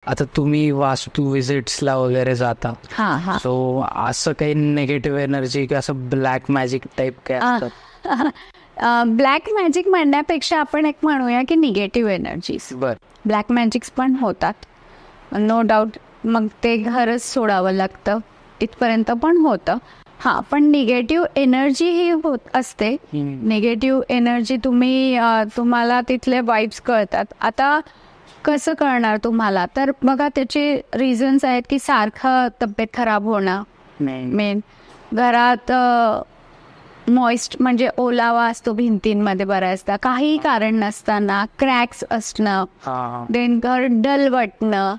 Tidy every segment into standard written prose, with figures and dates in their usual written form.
आता तुम्ही वास्तू विजिट्सला वगैरे जाता, हा हा सो असं काही निगेटिव्ह एनर्जी की असं ब्लॅक मॅजिक टाईप काय असतं? ब्लॅक मॅजिक म्हणण्यापेक्षा आपण एक म्हणूया की निगेटिव्ह एनर्जीज. बर. ब्लॅक मॅजिक्स पण होतात, नो डाऊट. मग ते घरच सोडावं लागतं, इथपर्यंत पण होतं. हां, पण निगेटिव्ह एनर्जी ही होत असते. निगेटिव्ह एनर्जी तुम्हाला तिथले वाईब्स कळतात. आता कसं कळणार तुम्हाला, तर बघा त्याचे रिझन्स आहेत की सारखं तब्येत खराब होणं मेन, घरात मॉइस्ट म्हणजे ओलावा असतो भिंतींमध्ये बऱ्याचदा काही कारण नसताना, क्रॅक्स असणं, देन घर डल वाटणं.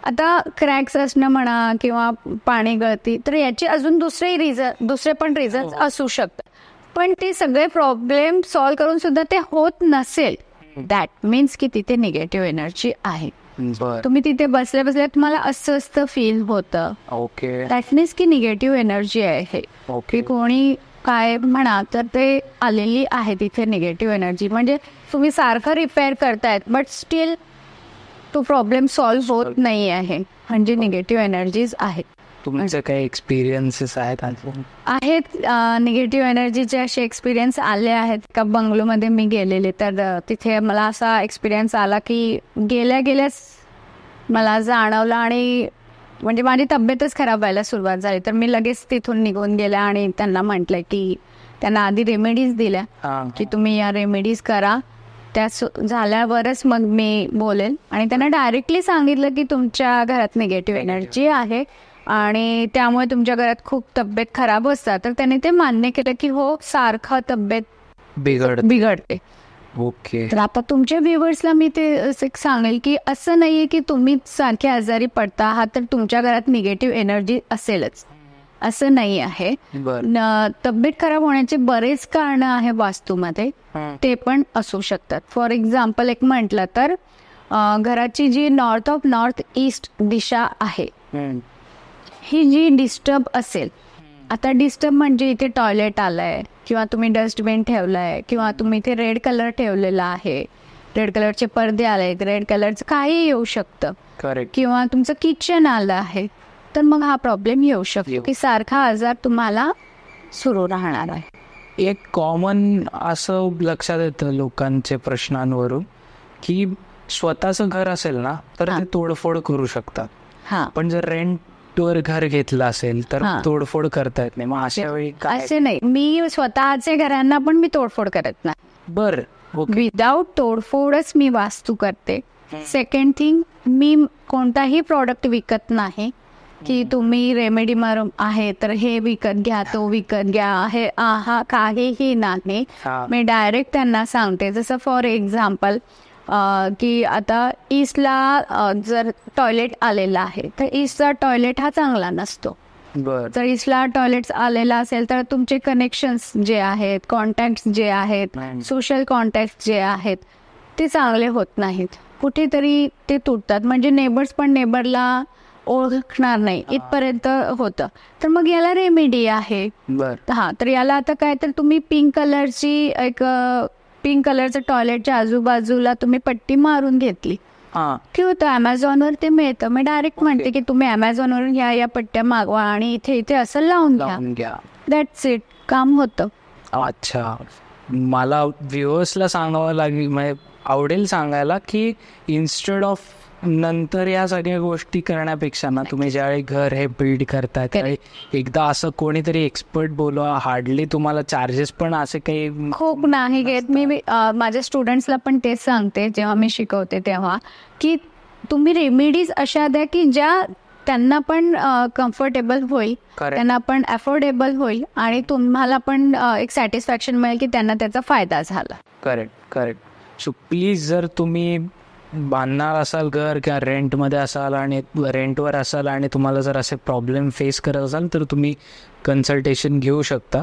आता क्रॅक्स असणं म्हणा किंवा पाणी गळती, तर याची अजून दुसरे पण रिझन्स असू शकतात. पण ते सगळे प्रॉब्लेम सॉल्व्ह करून सुद्धा ते होत नसेल, दॅट मीन्स की तिथे निगेटिव्ह एनर्जी आहे. तुम्ही तिथे बसल्या बसल्या तुम्हाला अस्वस्थ फील होतं, ओके, दॅट मीन्स की निगेटिव्ह एनर्जी आहे. की कोणी काय म्हणा तर ते आलेली आहे तिथे निगेटिव्ह एनर्जी. म्हणजे तुम्ही सारखं रिपेअर करतायत बट स्टील तो प्रॉब्लेम सॉल्व्ह होत नाही आहे, म्हणजे निगेटिव्ह एनर्जीज आहेत. तुमचे काही एक्सपिरियन्सेस आहेत? निगेटिव्ह एनर्जीचे असे एक्सपिरियन्स आले आहेत का बंगलोमध्ये मी गेलेले, तर तिथे मला असा एक्सपिरियन्स आला की गेल्याच मला जाणवलं आणि म्हणजे माझी तब्येतच खराब व्हायला सुरुवात झाली. तर मी लगेच तिथून निघून गेल्या आणि त्यांना म्हटलं की त्यांना आधी रेमेडीज दिल्या की तुम्ही या रेमेडीज करा, त्या झाल्यावरच मग मी बोलेल. आणि त्यांना डायरेक्टली सांगितलं की तुमच्या घरात निगेटिव्ह एनर्जी आहे आणि त्यामुळे तुमच्या घरात खूप तब्येत खराब असतात. तर त्यांनी ते मान्य केलं की हो, सारखं तब्येत बिघडते. ओके. तर आता तुमच्या व्ह्युअर्सला मी ते सांगेल की असं नाहीये की तुम्ही सारखे आजारी पडता आहात तर तुमच्या घरात निगेटिव्ह एनर्जी असेलच, असं नाही आहे. तब्येत खराब होण्याचे बरेच कारण आहे वास्तूमध्ये, ते पण असू शकतात. फॉर एक्झाम्पल एक म्हटलं तर घराची जी नॉर्थ ऑफ नॉर्थ ईस्ट दिशा आहे ही जी डिस्टर्ब असेल, आता डिस्टर्ब म्हणजे इथे टॉयलेट आलंय किंवा तुम्ही डस्टबिन ठेवलंय किंवा तुम्ही इथे रेड कलर ठेवलेला आहे, रेड कलरचे पडदे आले, रेड कलरचं काही येऊ शकतं, किंवा तुमचं किचन आलं आहे, तर मग हा प्रॉब्लेम येऊ शकतो की सारखा आजार तुम्हाला सुरू राहणार आहे. एक कॉमन असं लक्षात येतं लोकांच्या प्रश्नांवरून की स्वतःचं घर असेल ना तर ते तोडफोड करू शकतात, पण जर रेंटवर घर घेतलं असेल तर तोडफोड करता येत नाही. मग अशा वेळी असे नाही, मी स्वतःच्या घरांना पण मी तोडफोड करत नाही. बर, विदाउट तोडफोडच मी वास्तू करते. सेकंड थिंग, मी कोणताही प्रॉडक्ट विकत नाही की तुम्ही रेमेडी मारून आहे तर हे विकत घ्या, तो विकत घ्या, हे काहीही नाही. मी डायरेक्ट त्यांना सांगते. जसं फॉर एक्झाम्पल की आता ईस्टला जर टॉयलेट आलेला आहे तर ईस्टचा टॉयलेट हा चांगला नसतो. जर ईस्टला टॉयलेट्स आलेला असेल तर तुमचे कनेक्शन्स जे आहेत, कॉन्टॅक्ट जे आहेत, सोशल कॉन्टॅक्ट जे आहेत ते चांगले होत नाहीत, कुठेतरी ते तुटतात. म्हणजे नेबर्स पण नेबरला ओळखणार नाही, इथपर्यंत होतं. तर मग याला रेमेडी आहे. तर याला आता काय, तर तुम्ही पिंक कलरचं टॉयलेटच्या आजूबाजूला तुम्ही पट्टी मारून घेतली की होतं, अमेझॉनवर ते मिळतं. मी डायरेक्ट म्हणते की तुम्ही अमेझॉनवरून या पट्ट्या मागवा आणि इथे असं लावून घ्या, दॅट्स इट, काम होतं. अच्छा, मला व्ह्युअर्सला सांगावं लागेल, म्हणजे आवडेल सांगायला की इन्स्टेड ऑफ नंतर या सगळ्या गोष्टी करण्यापेक्षा ना तुम्ही ज्यावेळी घर हे बिल्ड करताय त्यावेळी एकदा असं कोणीतरी एक्सपर्ट बोलवा. हार्डली तुम्हाला चार्जेस पण असे काही खूप नाही घेत. मी माझ्या स्टुडंट्सला पण तेच सांगते जेव्हा मी शिकवते तेव्हा, की तुम्ही रेमेडीज अशा द्या की ज्या त्यांना पण कम्फर्टेबल होईल, त्यांना पण अफोर्डेबल होईल आणि तुम्हाला पण एक सॅटिस्फॅक्शन मिळेल की त्यांना त्याचा फायदा झाला. करेक्ट. सो प्लीज, जर तुम्ही बांधणार असाल घर किंवा रेंटमध्ये असाल आणि रेंटवर असाल आणि तुम्हाला जर असे प्रॉब्लेम फेस करत असाल तर तुम्ही कन्सल्टेशन घेऊ शकता.